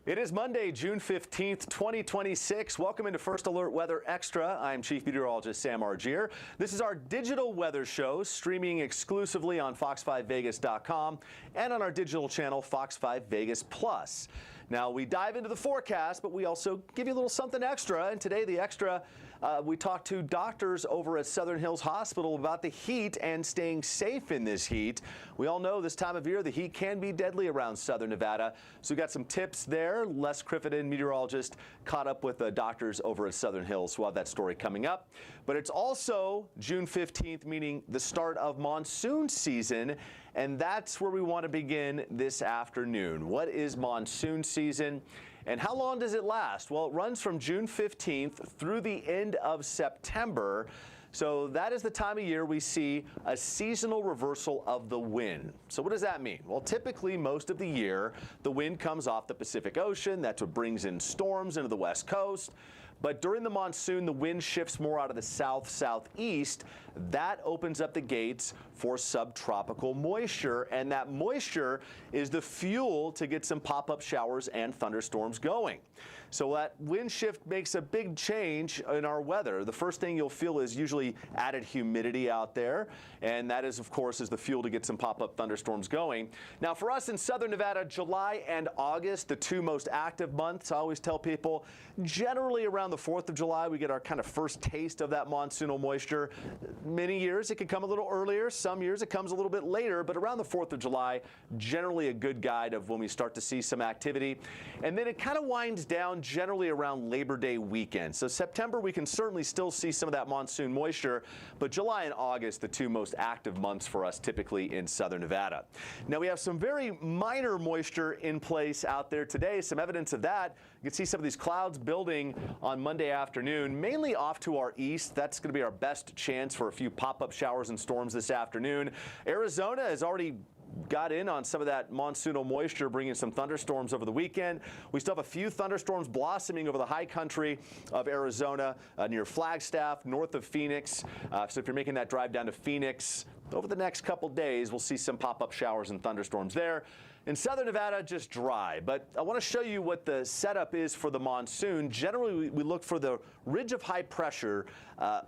It is Monday, June 15th, 2026. Welcome into First Alert Weather Extra. I'm Chief Meteorologist Sam Argier. This is our digital weather show streaming exclusively on fox5vegas.com and on our digital channel Fox 5 Vegas Plus. Now, we dive into the forecast, but we also give you a little something extra. And today, the extra, we talked to doctors over at Southern Hills Hospital about the heat and staying safe in this heat. We all know this time of year, the heat can be deadly around southern Nevada. So we got some tips there. Les Crittenden, meteorologist, caught up with the doctors over at Southern Hills. We'll have that story coming up. But it's also June 15th, meaning the start of monsoon season. And that's where we want to begin this afternoon. What is monsoon season and how long does it last? Well, it runs from June 15th through the end of September. So that is the time of year we see a seasonal reversal of the wind. So what does that mean? Well, typically most of the year, the wind comes off the Pacific Ocean. That's what brings in storms into the West Coast. But during the monsoon, the wind shifts more out of the south-southeast. That opens up the gates for subtropical moisture, and that moisture is the fuel to get some pop-up showers and thunderstorms going. So that wind shift makes a big change in our weather. The first thing you'll feel is usually added humidity out there, and that is, of course, is the fuel to get some pop-up thunderstorms going. Now, for us in southern Nevada, July and August, the two most active months, I always tell people, generally around the 4th of July, we get our kind of first taste of that monsoonal moisture. Many years it can come a little earlier. Some years it comes a little bit later, but around the 4th of July, generally a good guide of when we start to see some activity. And then it kind of winds down generally around Labor Day weekend. So September, we can certainly still see some of that monsoon moisture, but July and August, the two most active months for us typically in southern Nevada. Now we have some very minor moisture in place out there today. Some evidence of that. You can see some of these clouds building on Monday afternoon, mainly off to our east. That's going to be our best chance for a few pop-up showers and storms this afternoon. Arizona has already got in on some of that monsoonal moisture, bringing some thunderstorms over the weekend. We still have a few thunderstorms blossoming over the high country of Arizona, near Flagstaff, north of Phoenix. So if you're making that drive down to Phoenix, over the next couple days, we'll see some pop-up showers and thunderstorms there. In southern Nevada, just dry. But I want to show you what the setup is for the monsoon. Generally, we look for the ridge of high pressure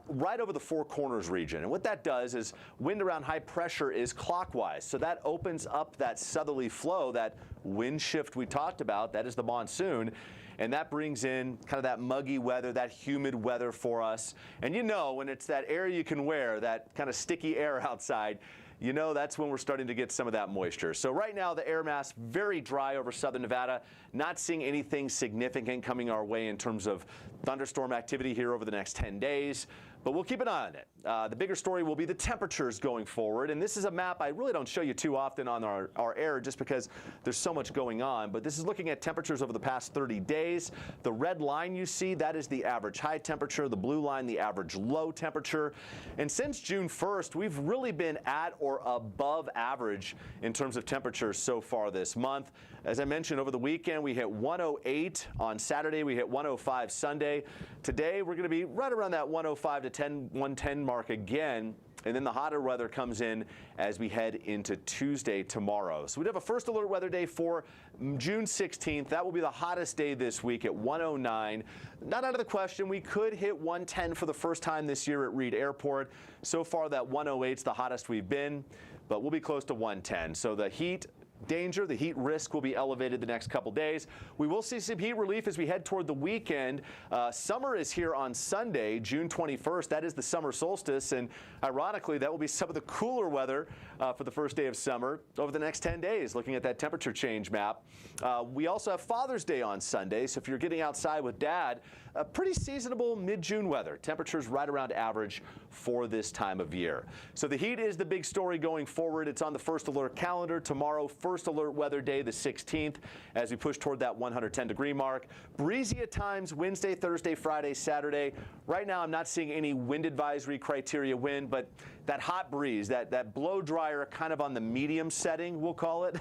right over the Four Corners region. And what that does is wind around high pressure is clockwise. So that opens up that southerly flow, that wind shift we talked about. That is the monsoon. And that brings in kind of that muggy weather, that humid weather for us. And you know, when it's that air you can wear, that kind of sticky air outside, you know that's when we're starting to get some of that moisture. So right now, the air mass very dry over southern Nevada. Not seeing anything significant coming our way in terms of thunderstorm activity here over the next 10 days. But we'll keep an eye on it. The bigger story will be the temperatures going forward. And this is a map I really don't show you too often on our air just because there's so much going on. But this is looking at temperatures over the past 30 days. The red line you see, that is the average high temperature. The blue line, the average low temperature. And since June 1st, we've really been at or above average in terms of temperatures so far this month. As I mentioned, over the weekend, we hit 108 on Saturday. We hit 105 Sunday. Today, we're going to be right around that 105 to 110 mark again. And then the hotter weather comes in as we head into Tuesday tomorrow. So we'd have a first alert weather day for June 16th. That will be the hottest day this week at 109. Not out of the question. We could hit 110 for the first time this year at Reed Airport. So far, that 108 is the hottest we've been, but we'll be close to 110. So the heat danger, the heat risk will be elevated the next couple days. We will see some heat relief as we head toward the weekend. Summer is here on Sunday, June 21st. That is the summer solstice, and ironically, that will be some of the cooler weather for the first day of summer over the next 10 days, looking at that temperature change map. We also have Father's Day on Sunday, so if you're getting outside with Dad, pretty seasonable mid-June weather. Temperatures right around average for this time of year. So the heat is the big story going forward. It's on the first alert calendar tomorrow, first alert weather day, the 16th, as we push toward that 110-degree mark. Breezy at times Wednesday, Thursday, Friday, Saturday. Right now, I'm not seeing any wind advisory criteria wind, but that hot breeze, that blow dryer kind of on the medium setting, we'll call it,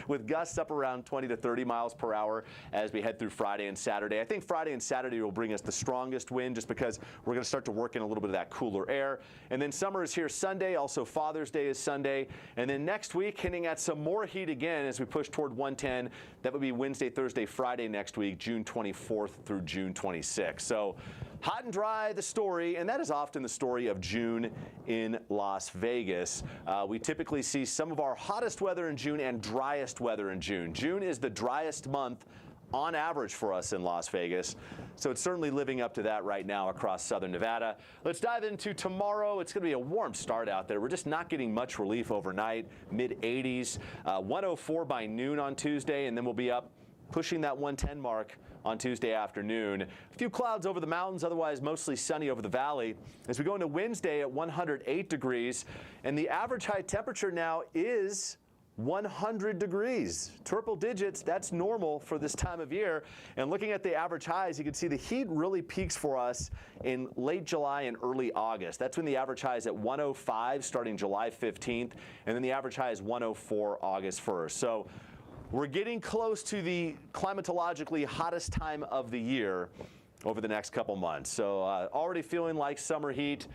with gusts up around 20 to 30 miles per hour as we head through Friday and Saturday. I think Friday and Saturday will bring us the strongest wind just because we're going to start to work in a little bit of that cooler air. And then summer is here Sunday. Also, Father's Day is Sunday. And then next week, hinting at some more heat again as we push toward 110. That would be Wednesday, Thursday, Friday next week, June 24th through June 26th. So hot and dry, the story, and that is often the story of June in Las Vegas. We typically see some of our hottest weather in June and driest weather in June. June is the driest month on average for us in Las Vegas. So it's certainly living up to that right now across southern Nevada. Let's dive into tomorrow. It's going to be a warm start out there. We're just not getting much relief overnight, mid-80s, 104 by noon on Tuesday, and then we'll be up pushing that 110 mark on Tuesday afternoon. A few clouds over the mountains, otherwise mostly sunny over the valley. As we go into Wednesday at 108 degrees, and the average high temperature now is 100 degrees. Triple digits, that's normal for this time of year. And looking at the average highs, you can see the heat really peaks for us in late July and early August. That's when the average high is at 105 starting July 15th, and then the average high is 104 August 1st. So we're getting close to the climatologically hottest time of the year over the next couple months. So already feeling like summer heat.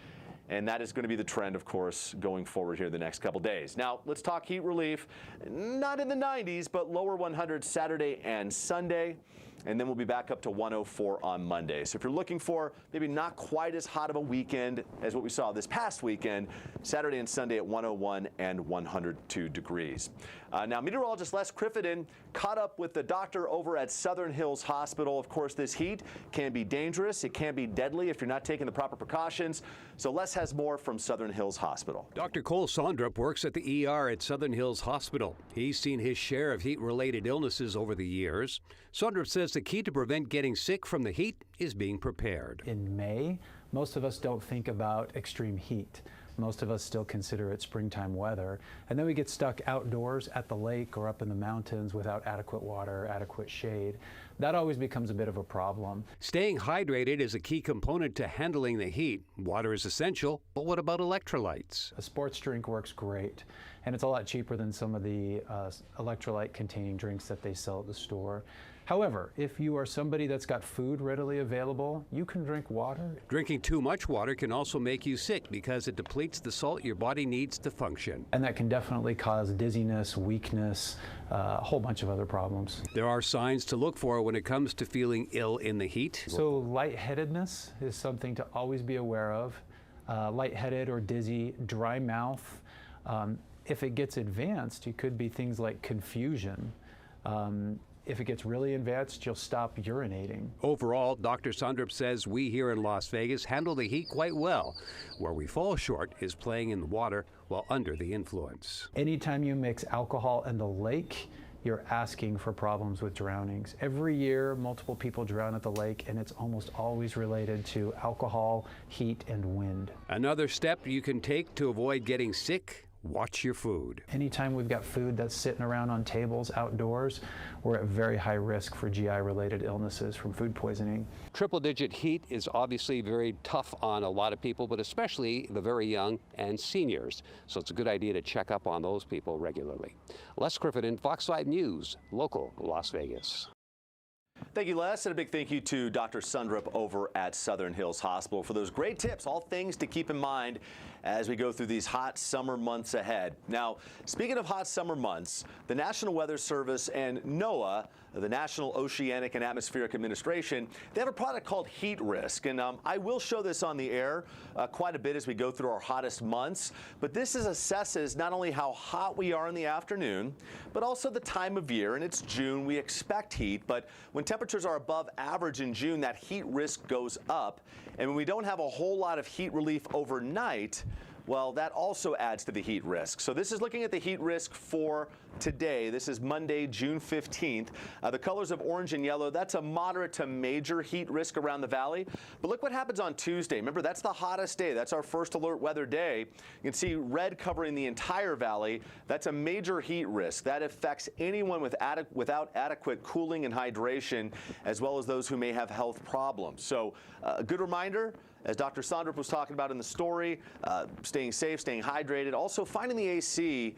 And that is going to be the trend, of course, going forward here the next couple days. Now, let's talk heat relief. Not in the 90s, but lower 100 Saturday and Sunday. And then we'll be back up to 104 on Monday. So if you're looking for maybe not quite as hot of a weekend as what we saw this past weekend, Saturday and Sunday at 101 and 102 degrees. Now, meteorologist Les Criffenden caught up with the doctor over at Southern Hills Hospital. Of course, this heat can be dangerous. It can be deadly if you're not taking the proper precautions. So Les has more from Southern Hills Hospital. Dr. Cole Sondrup works at the ER at Southern Hills Hospital. He's seen his share of heat-related illnesses over the years. Sondrup says the key to prevent getting sick from the heat is being prepared. In May, most of us don't think about extreme heat. Most of us still consider it springtime weather. And then we get stuck outdoors at the lake or up in the mountains without adequate water, adequate shade. That always becomes a bit of a problem. Staying hydrated is a key component to handling the heat. Water is essential, but what about electrolytes? A sports drink works great, and it's a lot cheaper than some of the electrolyte-containing drinks that they sell at the store. However, if you are somebody that's got food readily available, you can drink water. Drinking too much water can also make you sick because it depletes the salt your body needs to function. And that can definitely cause dizziness, weakness, a whole bunch of other problems. There are signs to look for when it comes to feeling ill in the heat. So lightheadedness is something to always be aware of. Lightheaded or dizzy, dry mouth. If it gets advanced, it could be things like confusion. If it gets really advanced, you'll stop urinating. Overall, Dr. Sondrup says we here in Las Vegas handle the heat quite well. Where we fall short is playing in the water while under the influence. Anytime you mix alcohol and the lake, you're asking for problems with drownings. Every year, multiple people drown at the lake, and it's almost always related to alcohol, heat, and wind. Another step you can take to avoid getting sick: watch your food. Anytime we've got food that's sitting around on tables outdoors, we're at very high risk for GI-related illnesses from food poisoning. Triple-digit heat is obviously very tough on a lot of people, but especially the very young and seniors. So it's a good idea to check up on those people regularly. Les Criffenden, Fox 5 News, local Las Vegas. Thank you, Les, and a big thank you to Dr. Sondrup over at Southern Hills Hospital for those great tips, all things to keep in mind as we go through these hot summer months ahead. Now, speaking of hot summer months, the National Weather Service and NOAA, the National Oceanic and Atmospheric Administration, they have a product called Heat Risk, and I will show this on the air quite a bit as we go through our hottest months, but this assesses not only how hot we are in the afternoon, but also the time of year, and it's June, we expect heat, but when temperatures are above average in June, that heat risk goes up, and when we don't have a whole lot of heat relief overnight, well, that also adds to the heat risk. So this is looking at the heat risk for today. This is Monday, June 15th. The colors of orange and yellow, that's a moderate to major heat risk around the valley. But look what happens on Tuesday. Remember, that's the hottest day. That's our first alert weather day. You can see red covering the entire valley. That's a major heat risk. That affects anyone without adequate cooling and hydration, as well as those who may have health problems. So a good reminder, as Dr. Sondrup was talking about in the story, staying safe, staying hydrated, also finding the AC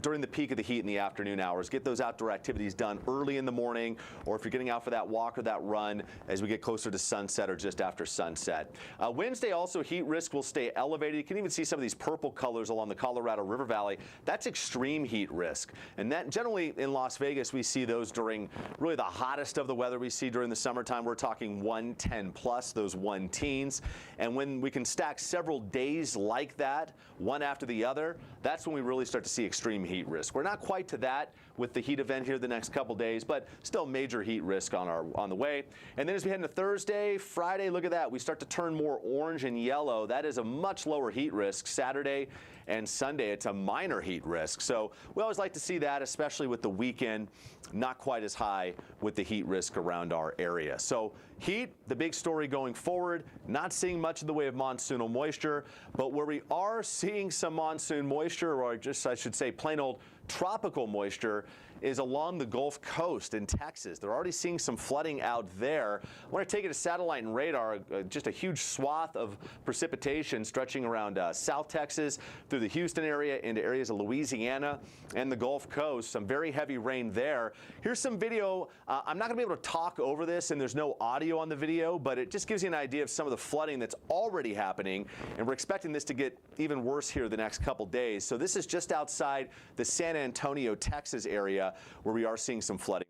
during the peak of the heat in the afternoon hours. Get those outdoor activities done early in the morning, or if you're getting out for that walk or that run as we get closer to sunset or just after sunset. Wednesday also, heat risk will stay elevated. You can even see some of these purple colors along the Colorado River Valley. That's extreme heat risk. And that generally in Las Vegas, we see those during really the hottest of the weather we see during the summertime. We're talking 110 plus, those 1-teens. And when we can stack several days like that, one after the other, that's when we really start to see extreme heat risk. We're not quite to that with the heat event here the next couple days, but still major heat risk on the way. And then as we head into Thursday, Friday, look at that. We start to turn more orange and yellow. That is a much lower heat risk. Saturday and Sunday, it's a minor heat risk. So we always like to see that, especially with the weekend, not quite as high with the heat risk around our area. So heat, the big story going forward, not seeing much in the way of monsoonal moisture, but where we are seeing some monsoon moisture, or just I should say plain old tropical moisture, is along the Gulf Coast in Texas. They're already seeing some flooding out there. I want to take it to satellite and radar, just a huge swath of precipitation stretching around South Texas, through the Houston area, into areas of Louisiana and the Gulf Coast. Some very heavy rain there. Here's some video. I'm not going to be able to talk over this, and there's no audio on the video, but it just gives you an idea of some of the flooding that's already happening, and we're expecting this to get even worse here the next couple days. So this is just outside the San Antonio, Texas area, where we are seeing some flooding.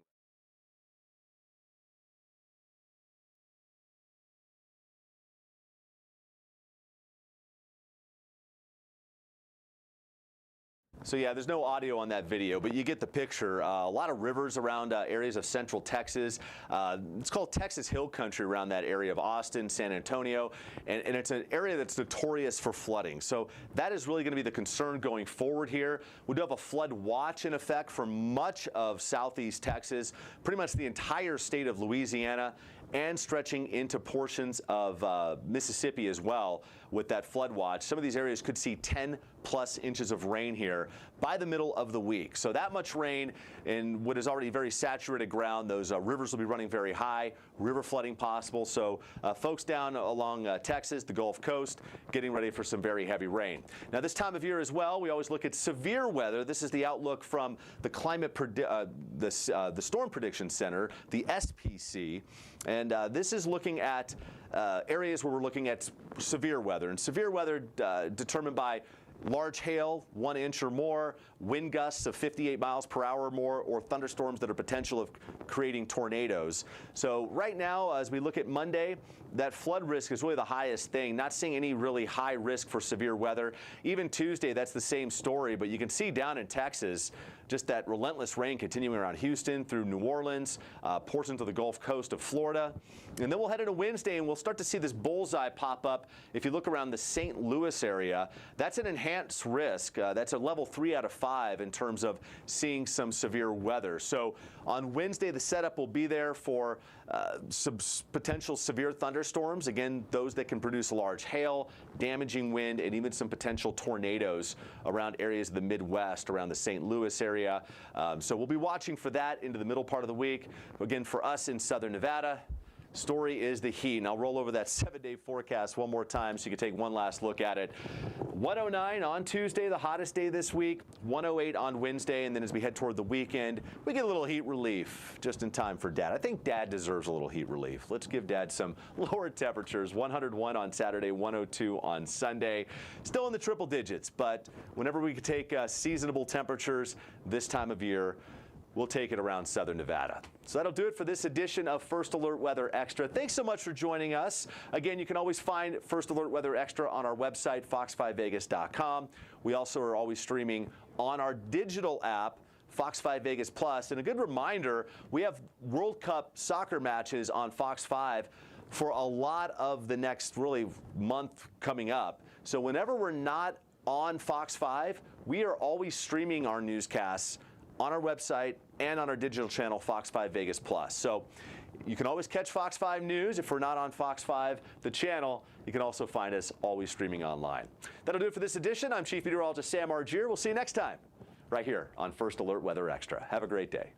So yeah, there's no audio on that video, but you get the picture. A lot of rivers around areas of central Texas. It's called Texas Hill Country around that area of Austin, San Antonio, and it's an area that's notorious for flooding. So that is really going to be the concern going forward here. We do have a flood watch in effect for much of southeast Texas, pretty much the entire state of Louisiana, and stretching into portions of Mississippi as well with that flood watch. Some of these areas could see 10+ inches of rain here by the middle of the week. So that much rain in what is already very saturated ground. Those rivers will be running very high, river flooding possible. So folks down along Texas, the Gulf Coast, getting ready for some very heavy rain. Now this time of year as well, we always look at severe weather. This is the outlook from the the Storm Prediction Center, the SPC. And this is looking at areas where we're looking at severe weather. And severe weather determined by large hail, 1 inch or more, wind gusts of 58 miles per hour or more, or thunderstorms that are potential of creating tornadoes. So right now, as we look at Monday, that flood risk is really the highest thing. Not seeing any really high risk for severe weather. Even Tuesday, that's the same story, but you can see down in Texas, just that relentless rain continuing around Houston, through New Orleans, portions of the Gulf Coast of Florida. And then we'll head into Wednesday, and we'll start to see this bullseye pop up. If you look around the St. Louis area, that's an enhanced risk. That's a level 3 out of 5 in terms of seeing some severe weather. So on Wednesday, the setup will be there for some potential severe thunderstorms. Again, those that can produce large hail, damaging wind, and even some potential tornadoes around areas of the Midwest, around the St. Louis area. So we'll be watching for that into the middle part of the week. Again, for us in southern Nevada, story is the heat. And I'll roll over that 7-day forecast one more time so you can take one last look at it. 109 on Tuesday, the hottest day this week. 108 on Wednesday. And then as we head toward the weekend, we get a little heat relief just in time for Dad. I think Dad deserves a little heat relief. Let's give Dad some lower temperatures. 101 on Saturday, 102 on Sunday. Still in the triple digits, but whenever we could take seasonable temperatures this time of year, we'll take it around southern Nevada. So that'll do it for this edition of First Alert Weather Extra. Thanks so much for joining us. Again, you can always find First Alert Weather Extra on our website, fox5vegas.com. We also are always streaming on our digital app, Fox 5 Vegas Plus. And a good reminder, we have World Cup soccer matches on Fox 5 for a lot of the next really month coming up. So whenever we're not on Fox 5, we are always streaming our newscasts on our website and on our digital channel, Fox 5 Vegas Plus. So you can always catch Fox 5 News. If we're not on Fox 5, the channel, you can also find us always streaming online. That'll do it for this edition. I'm Chief Meteorologist Sam Argier. We'll see you next time right here on First Alert Weather Extra. Have a great day.